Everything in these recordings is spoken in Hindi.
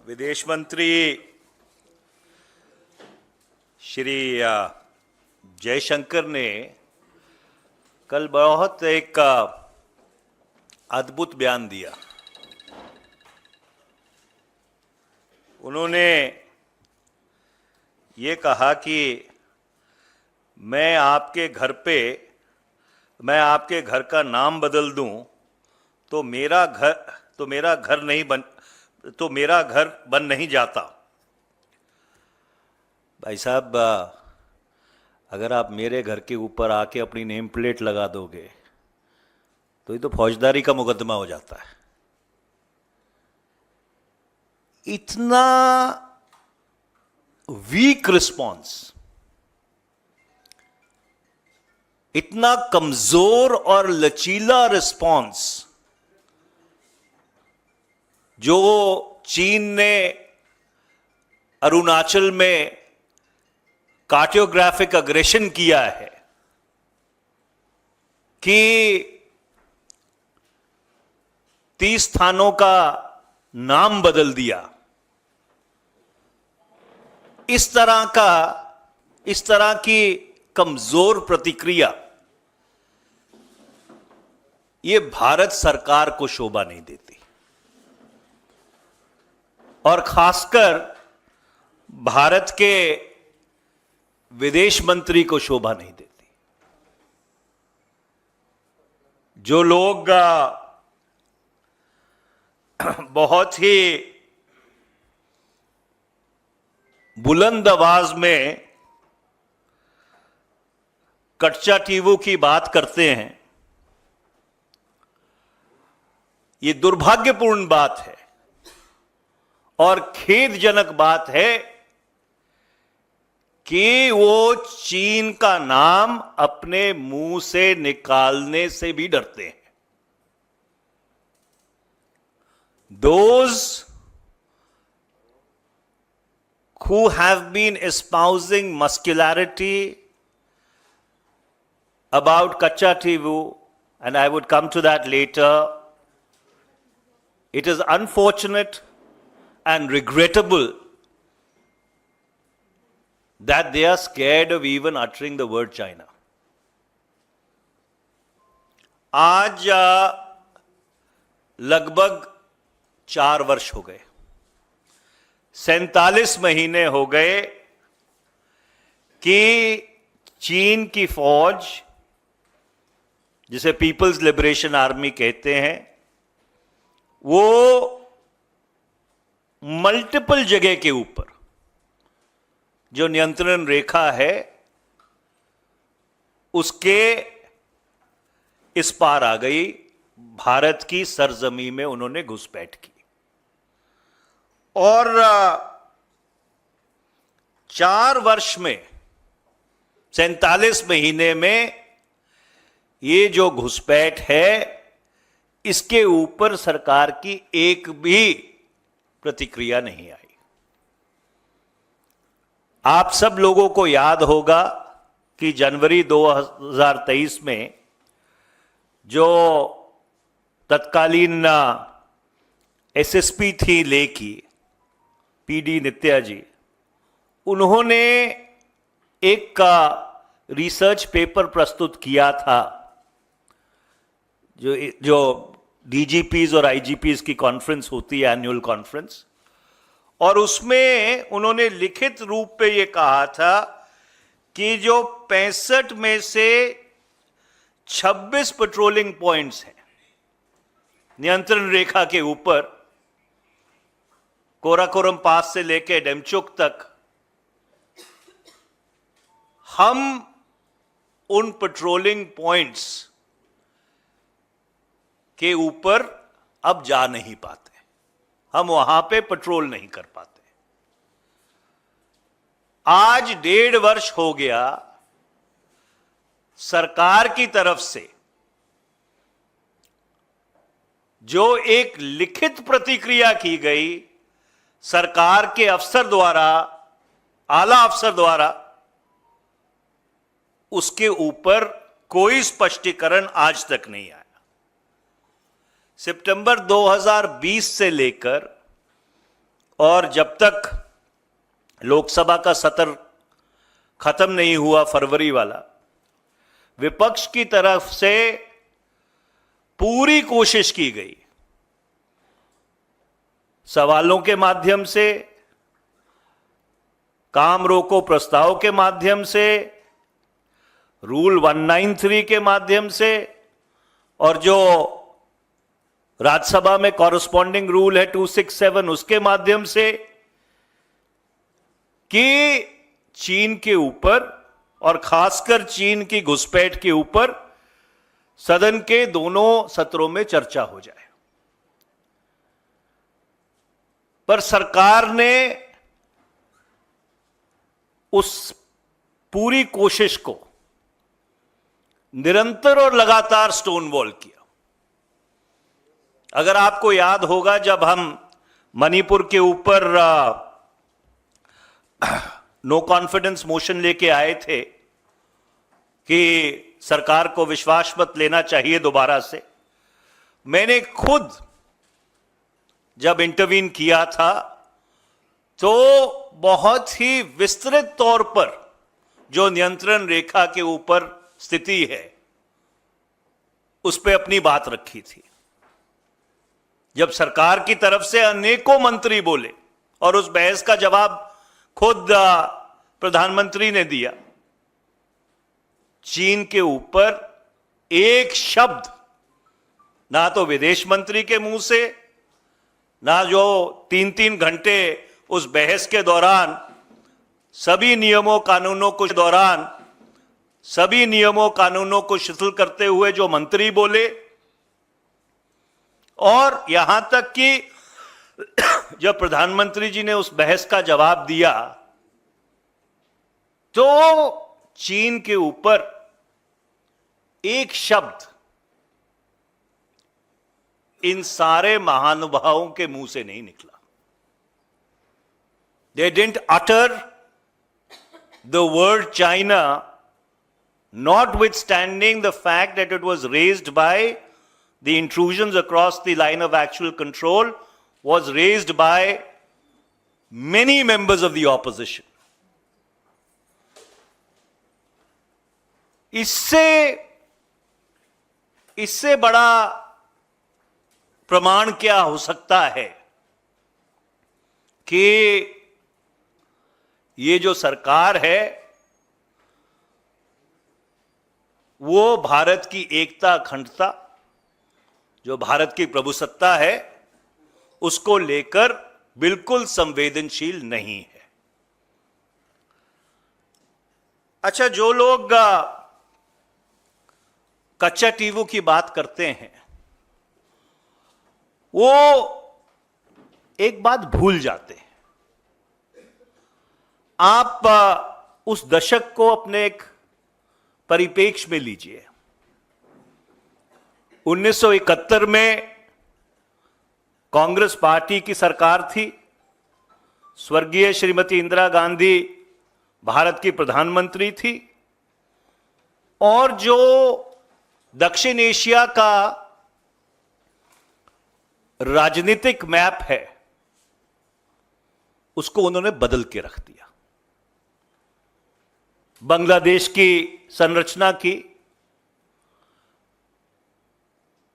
विदेश मंत्री श्री जयशंकर ने कल बहुत एक अद्भुत बयान दिया। उन्होंने ये कहा कि मैं आपके घर का नाम बदल दूं तो मेरा घर बन नहीं जाता। भाई साहब, अगर आप मेरे घर के ऊपर आके अपनी नेम प्लेट लगा दोगे तो ये तो फौजदारी का मुकदमा हो जाता है। इतना वीक रिस्पॉन्स, इतना कमजोर और लचीला रिस्पॉन्स जो चीन ने अरुणाचल में कार्टोग्राफिक अग्रेशन किया है कि 30 स्थानों का नाम बदल दिया, इस तरह की कमजोर प्रतिक्रिया ये भारत सरकार को शोभा नहीं देती और खासकर भारत के विदेश मंत्री को शोभा नहीं देती। जो लोग बहुत ही बुलंद आवाज में कच्चा टीवू की बात करते हैं, ये दुर्भाग्यपूर्ण बात है और खेदजनक बात है कि वो चीन का नाम अपने मुंह से निकालने से भी डरते हैं। Those who have been espousing muscularity about Kachativu, and I would come to that later, it is unfortunate and regrettable that they are scared of even uttering the word China. आज लगभग 4 वर्ष हो गए, 47 महीने हो गए कि चीन की फौज, जिसे पीपल्स लिबरेशन आर्मी कहते हैं, वो मल्टीपल जगह के ऊपर जो नियंत्रण रेखा है उसके इस पार आ गई। भारत की सरजमी में उन्होंने घुसपैठ की और 4 वर्ष में 47 महीने में ये जो घुसपैठ है इसके ऊपर सरकार की एक भी प्रतिक्रिया नहीं आई। आप सब लोगों को याद होगा कि जनवरी 2023 में जो तत्कालीन एसएसपी थी लेह की, पीडी नित्या जी, उन्होंने एक रिसर्च पेपर प्रस्तुत किया था जो डीजीपीज और आईजीपीज की कॉन्फ्रेंस होती है, एनुअल कॉन्फ्रेंस, और उसमें उन्होंने लिखित रूप पे ये कहा था कि जो 65 में से 26 पेट्रोलिंग पॉइंट्स हैं नियंत्रण रेखा के ऊपर, कोराकोरम पास से लेकर डेमचुक तक, हम उन पेट्रोलिंग पॉइंट्स के ऊपर अब जा नहीं पाते, हम वहां पे पेट्रोल नहीं कर पाते। आज 1.5 वर्ष हो गया सरकार की तरफ से जो एक लिखित प्रतिक्रिया की गई सरकार के अफसर द्वारा, आला अफसर द्वारा, उसके ऊपर कोई स्पष्टीकरण आज तक नहीं आया। सितंबर 2020 से लेकर और जब तक लोकसभा का सत्र खत्म नहीं हुआ फरवरी वाला, विपक्ष की तरफ से पूरी कोशिश की गई, सवालों के माध्यम से, काम रोको प्रस्ताव के माध्यम से, रूल 193 के माध्यम से, और जो राज्यसभा में कॉरेस्पॉन्डिंग रूल है 267 उसके माध्यम से, कि चीन के ऊपर और खासकर चीन की घुसपैठ के ऊपर सदन के दोनों सत्रों में चर्चा हो जाए। पर सरकार ने उस पूरी कोशिश को निरंतर और लगातार स्टोन वॉल किया। अगर आपको याद होगा, जब हम मणिपुर के ऊपर नो कॉन्फिडेंस मोशन लेके आए थे कि सरकार को विश्वास मत लेना चाहिए दोबारा से, मैंने खुद जब इंटरवीन किया था तो बहुत ही विस्तृत तौर पर जो नियंत्रण रेखा के ऊपर स्थिति है उस पर अपनी बात रखी थी। जब सरकार की तरफ से अनेकों मंत्री बोले और उस बहस का जवाब खुद प्रधानमंत्री ने दिया, चीन के ऊपर एक शब्द ना तो विदेश मंत्री के मुंह से, ना जो 3-3 घंटे उस बहस के दौरान सभी नियमों कानूनों को शिथिल करते हुए जो मंत्री बोले, और यहां तक कि जब प्रधानमंत्री जी ने उस बहस का जवाब दिया तो चीन के ऊपर एक शब्द इन सारे महानुभावों के मुंह से नहीं निकला। They didn't utter the word China, notwithstanding the fact that it was raised by the intrusions across the line of actual control, was raised by many members of the opposition. इससे बड़ा प्रमाण क्या हो सकता है कि ये जो सरकार है वो भारत की एकता अखंडता, जो भारत की प्रभुसत्ता है, उसको लेकर बिल्कुल संवेदनशील नहीं है। अच्छा, जो लोग कच्चा टीवू की बात करते हैं वो एक बात भूल जाते हैं। आप उस दशक को अपने एक परिप्रेक्ष्य में लीजिए। 1971 में कांग्रेस पार्टी की सरकार थी, स्वर्गीय श्रीमती इंदिरा गांधी भारत की प्रधानमंत्री थी, और जो दक्षिण एशिया का राजनीतिक मैप है उसको उन्होंने बदल के रख दिया। बांग्लादेश की संरचना की,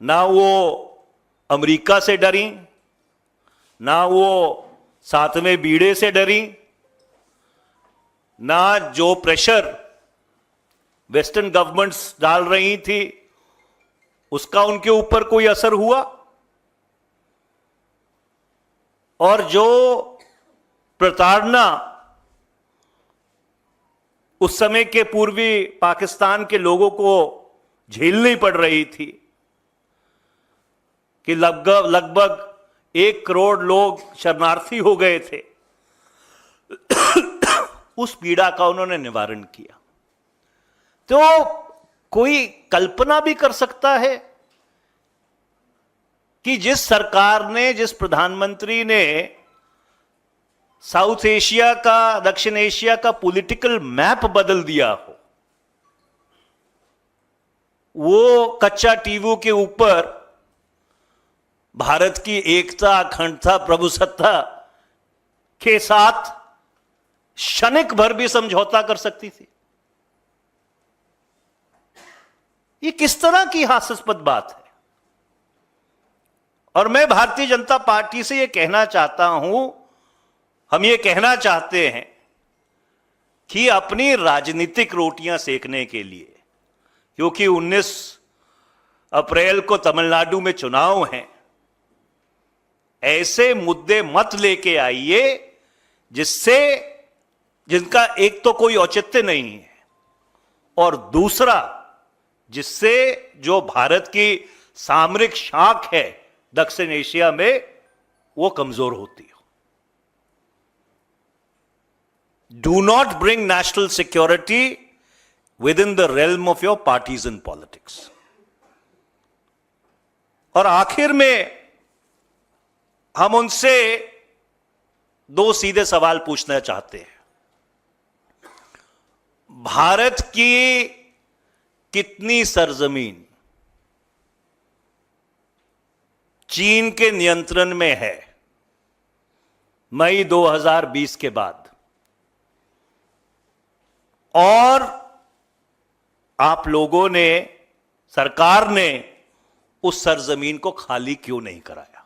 ना वो अमेरिका से डरी, ना वो सातवें बीड़े से डरी, ना जो प्रेशर वेस्टर्न गवर्नमेंट्स डाल रही थी उसका उनके ऊपर कोई असर हुआ, और जो प्रताड़ना उस समय के पूर्वी पाकिस्तान के लोगों को झेलनी पड़ रही थी कि लगभग 1 करोड़ लोग शरणार्थी हो गए थे, उस पीड़ा का उन्होंने निवारण किया। तो कोई कल्पना भी कर सकता है कि जिस सरकार ने, जिस प्रधानमंत्री ने साउथ एशिया का, दक्षिण एशिया का पॉलिटिकल मैप बदल दिया हो, वो कच्चा टीवू के ऊपर भारत की एकता, अखंडता, प्रभुसत्ता के साथ क्षणिक भर भी समझौता कर सकती थी। ये किस तरह की हास्यास्पद बात है। और मैं भारतीय जनता पार्टी से ये कहना चाहता हूं, हम ये कहना चाहते हैं कि अपनी राजनीतिक रोटियां सेकने के लिए, क्योंकि 19 अप्रैल को तमिलनाडु में चुनाव हैं, ऐसे मुद्दे मत लेके आइए जिनका एक तो कोई औचित्य नहीं है, और दूसरा जिससे जो भारत की सामरिक शाख है दक्षिण एशिया में वो कमजोर होती हो। Do not bring national security with in the realm of your parties in politics. और आखिर में हम उनसे दो सीधे सवाल पूछना चाहते हैं। भारत की कितनी सरजमीन चीन के नियंत्रण में है मई 2020 के बाद, और आप लोगों ने, सरकार ने उस सरजमीन को खाली क्यों नहीं कराया?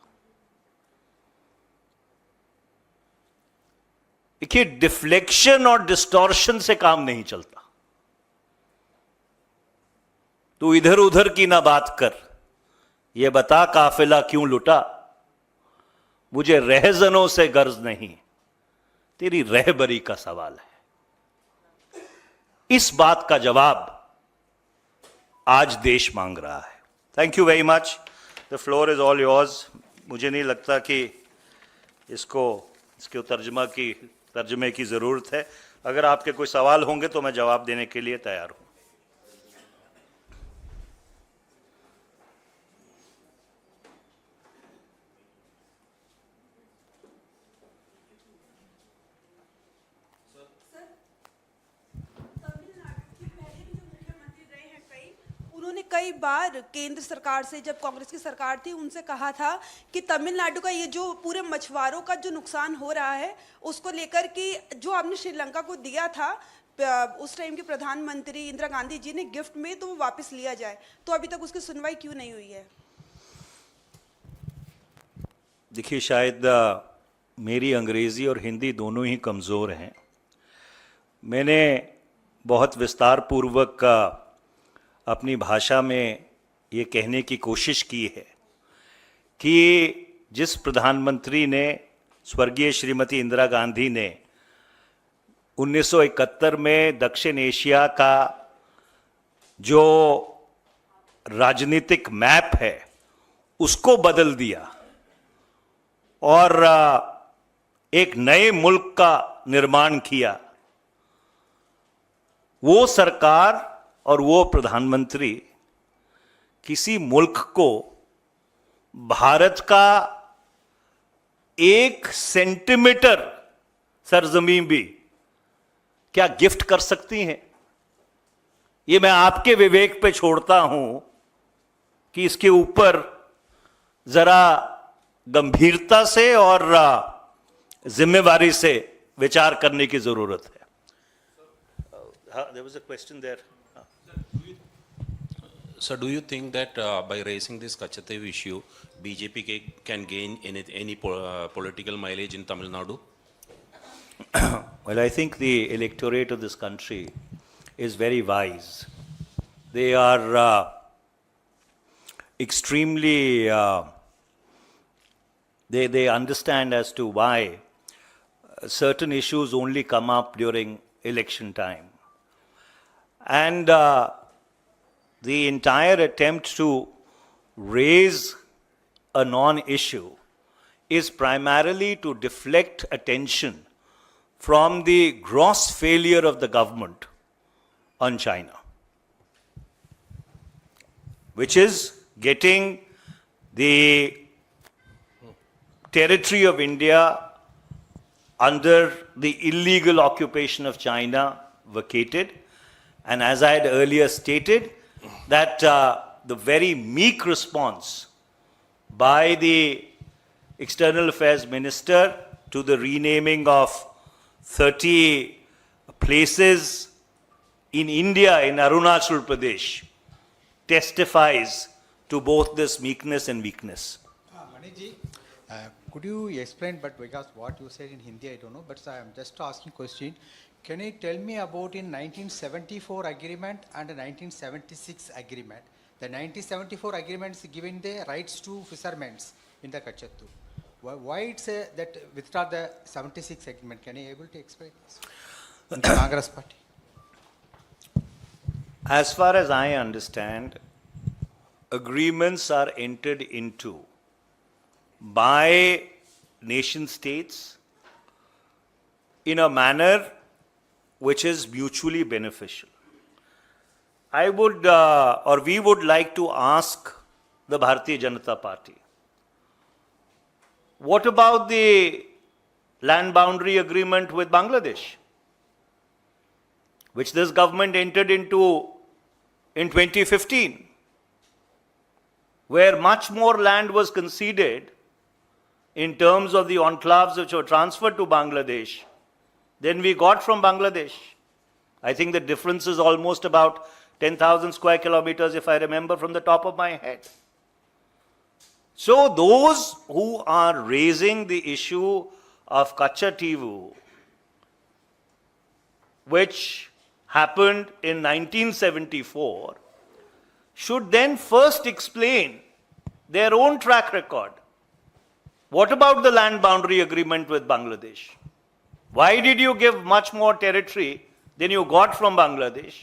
देखिए, डिफ्लेक्शन और डिस्टॉर्शन से काम नहीं चलता। तू इधर उधर की ना बात कर, ये बता काफिला क्यों लुटा, मुझे रहजनों से गर्ज नहीं, तेरी रहबरी का सवाल है। इस बात का जवाब आज देश मांग रहा है। Thank you very much. The floor is all yours. मुझे नहीं लगता कि इसके तर्जमे की जरूरत है। अगर आपके कोई सवाल होंगे तो मैं जवाब देने के लिए तैयार हूं। उन्होंने कई बार केंद्र सरकार से, जब कांग्रेस की सरकार थी, उनसे कहा था कि तमिलनाडु का ये जो पूरे मछुआरों का जो नुकसान हो रहा है उसको लेकर कि जो आपने श्रीलंका को दिया था उस टाइम के प्रधानमंत्री इंदिरा गांधी जी ने गिफ्ट में, तो वो वापस लिया जाए। तो अभी तक उसकी सुनवाई क्यों नहीं हुई है? देखिए, शायद मेरी अंग्रेजी और हिंदी दोनों ही कमज़ोर हैं। मैंने बहुत विस्तार पूर्वक अपनी भाषा में ये कहने की कोशिश की है कि जिस प्रधानमंत्री ने, स्वर्गीय श्रीमती इंदिरा गांधी ने 1971 में दक्षिण एशिया का जो राजनीतिक मैप है उसको बदल दिया और एक नए मुल्क का निर्माण किया, वो सरकार और वो प्रधानमंत्री किसी मुल्क को भारत का 1 सेंटीमीटर सरजमीन भी क्या गिफ्ट कर सकती हैं? ये मैं आपके विवेक पे छोड़ता हूं कि इसके ऊपर जरा गंभीरता से और जिम्मेवारी से विचार करने की जरूरत है। There was a question there. So do you think that by raising this Kachatev issue, BJP can gain any political mileage in Tamil Nadu? Well, I think the electorate of this country is very wise. They are extremely, they understand as to why certain issues only come up during election time. And the entire attempt to raise a non-issue is primarily to deflect attention from the gross failure of the government on China, which is getting the territory of India under the illegal occupation of China vacated. And as I had earlier stated, that the very meek response by the External Affairs Minister to the renaming of 30 places in India, in Arunachal Pradesh, testifies to both this meekness and weakness. Maniji, could you explain, but because what you said in Hindi I don't know, but I am just asking question. Can you tell me about in 1974 agreement and the 1976 agreement? The 1974 agreement is giving the rights to fishermen in the Kachattu. Why it's that withdraw the 76 agreement? Can you able to explain this? In the Congress party. As far as I understand, agreements are entered into by nation states in a manner which is mutually beneficial. I would, or we would like to ask the Bharatiya Janata Party, what about the land boundary agreement with Bangladesh, which this government entered into in 2015, where much more land was conceded in terms of the enclaves which were transferred to Bangladesh than we got from Bangladesh. I think the difference is almost about 10,000 square kilometers, if I remember from the top of my head. So those who are raising the issue of Kachativu, which happened in 1974, should then first explain their own track record. What about the land boundary agreement with Bangladesh? Why did you give much more territory than you got from Bangladesh?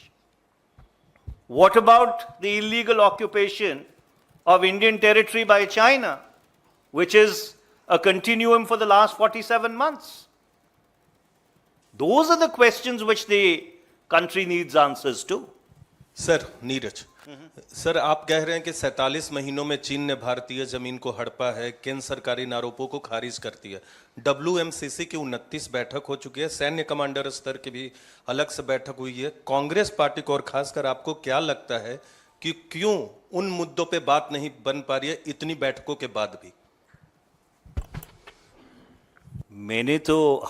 What about the illegal occupation of Indian territory by China, which is a continuum for the last 47 months? Those are the questions which the country needs answers to. Sir Neeraj sir, आप कह रहे हैं कि 47 महीनों में चीन ने भारतीय जमीन को हड़पा है, केंद्र सरकारी आरोपों को खारिज करती है। WMCC की 29 बैठक हो चुकी है, सैन्य कमांडर स्तर की भी अलग से बैठक हुई है। कांग्रेस पार्टी को और खासकर आपको क्या लगता है कि क्यों उन मुद्दों पे बात नहीं बन पा रही है इतनी बैठकों के बाद भी?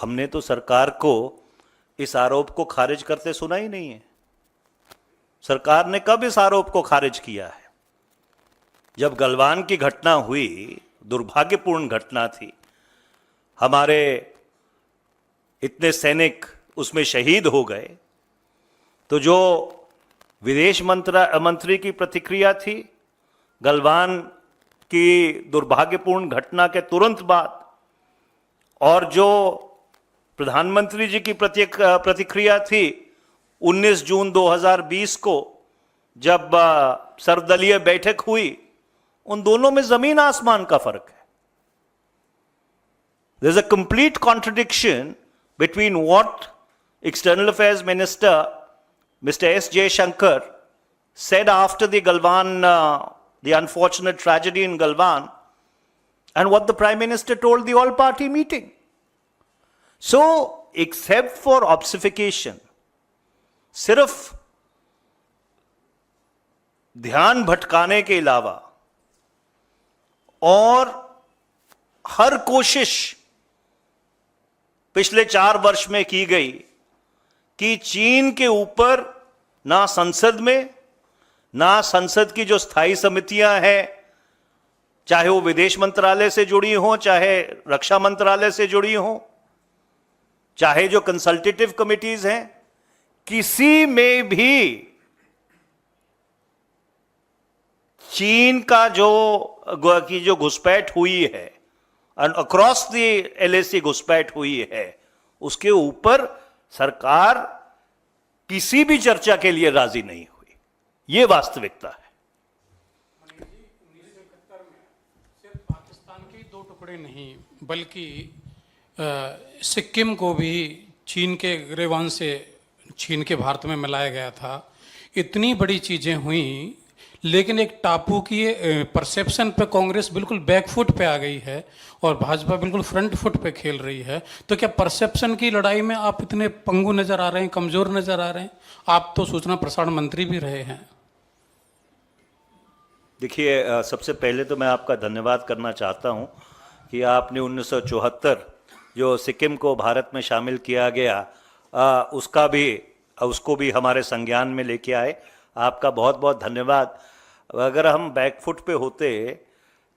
हमने तो सरकार को इस आरोप को खारिज करते सुना ही नहीं है। सरकार ने कब इस आरोप को खारिज किया है? जब गलवान की घटना हुई, दुर्भाग्यपूर्ण घटना थी, हमारे इतने सैनिक उसमें शहीद हो गए, तो जो विदेश मंत्री की प्रतिक्रिया थी गलवान की दुर्भाग्यपूर्ण घटना के तुरंत बाद, और जो प्रधानमंत्री जी की प्रतिक्रिया थी 19 जून 2020 को जब सर्वदलीय बैठक हुई, उन दोनों में जमीन आसमान का फर्क है। There is a complete contradiction between what External Affairs Minister Mr. S. Jaishankar said after the Galwan, the unfortunate tragedy in Galwan, and what the Prime Minister told the all-party meeting. So, except for obfuscation, सिर्फ ध्यान भटकाने के अलावा और हर कोशिश पिछले 4 वर्ष में की गई कि चीन के ऊपर ना संसद में, ना संसद की जो स्थायी समितियां हैं, चाहे वो विदेश मंत्रालय से जुड़ी हो, चाहे रक्षा मंत्रालय से जुड़ी हो, चाहे जो कंसल्टेटिव कमिटीज हैं, किसी में भी चीन का जो घुसपैठ हुई है, अक्रॉस द LAC घुसपैठ हुई है, उसके ऊपर सरकार किसी भी चर्चा के लिए राजी नहीं हुई। ये वास्तविकता है। 1971 में सिर्फ पाकिस्तान के 2 टुकड़े नहीं बल्कि सिक्किम को भी चीन के गिरेबान से चीन के भारत में मिलाया गया था। इतनी बड़ी चीजें हुई, लेकिन एक टापू की परसेप्शन पे कांग्रेस बिल्कुल बैकफुट पे आ गई है और भाजपा बिल्कुल फ्रंट फुट पे खेल रही है। तो क्या परसेप्शन की लड़ाई में आप इतने पंगु नजर आ रहे हैं, कमजोर नजर आ रहे हैं? आप तो सूचना प्रसारण मंत्री भी रहे हैं। देखिए, सबसे पहले तो मैं आपका धन्यवाद करना चाहता हूं कि आपने 1974 जो सिक्किम को भारत में शामिल किया गया, उसको भी हमारे संज्ञान में लेके आए। आपका बहुत बहुत धन्यवाद। अगर हम बैकफुट पे होते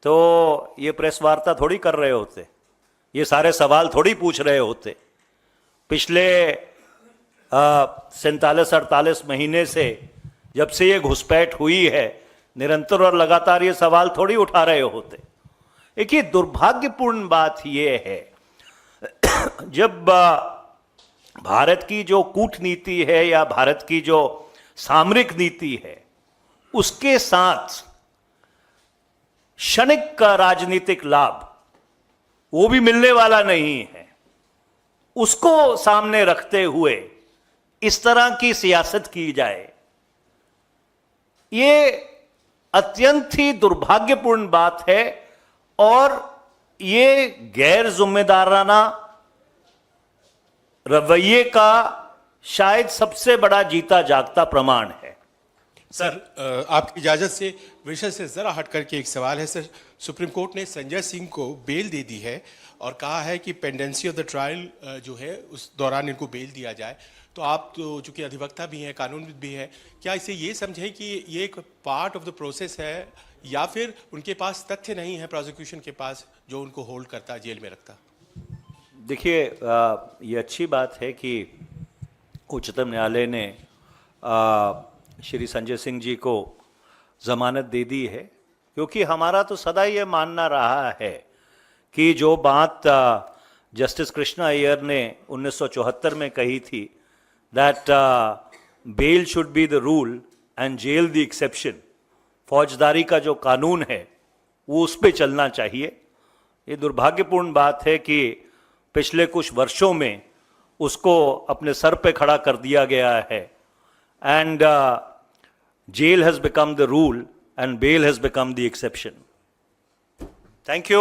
तो ये प्रेस वार्ता थोड़ी कर रहे होते, ये सारे सवाल थोड़ी पूछ रहे होते। पिछले 47-48 महीने से जब से ये घुसपैठ हुई है, निरंतर और लगातार ये सवाल थोड़ी उठा रहे होते। एक ये दुर्भाग्यपूर्ण बात ये है, जब भारत की जो कूटनीति है या भारत की जो सामरिक नीति है, उसके साथ क्षणिक का राजनीतिक लाभ वो भी मिलने वाला नहीं है, उसको सामने रखते हुए इस तरह की सियासत की जाए, ये अत्यंत ही दुर्भाग्यपूर्ण बात है। और ये गैर जिम्मेदाराना रवैये का शायद सबसे बड़ा जीता जागता प्रमाण है। सर, आपकी इजाज़त से विषय से ज़रा हट करके एक सवाल है सर। सुप्रीम कोर्ट ने संजय सिंह को बेल दे दी है और कहा है कि पेंडेंसी ऑफ द ट्रायल जो है उस दौरान इनको बेल दिया जाए। तो आप तो चूंकि अधिवक्ता भी हैं, कानूनविद भी हैं, क्या इसे ये समझें कि ये एक पार्ट ऑफ द प्रोसेस है या फिर उनके पास तथ्य नहीं है प्रोसिक्यूशन के पास जो उनको होल्ड करता, जेल में रखता? देखिए, ये अच्छी बात है कि उच्चतम न्यायालय ने श्री संजय सिंह जी को जमानत दे दी है, क्योंकि हमारा तो सदा ये मानना रहा है कि जो बात जस्टिस कृष्णा अय्यर ने 1974 में कही थी, that bail should be the rule and jail the exception, फौजदारी का जो कानून है वो उस पर चलना चाहिए। ये दुर्भाग्यपूर्ण बात है कि पिछले कुछ वर्षों में उसको अपने सर पे खड़ा कर दिया गया है, and jail has become the rule and bail has become the exception. Thank you.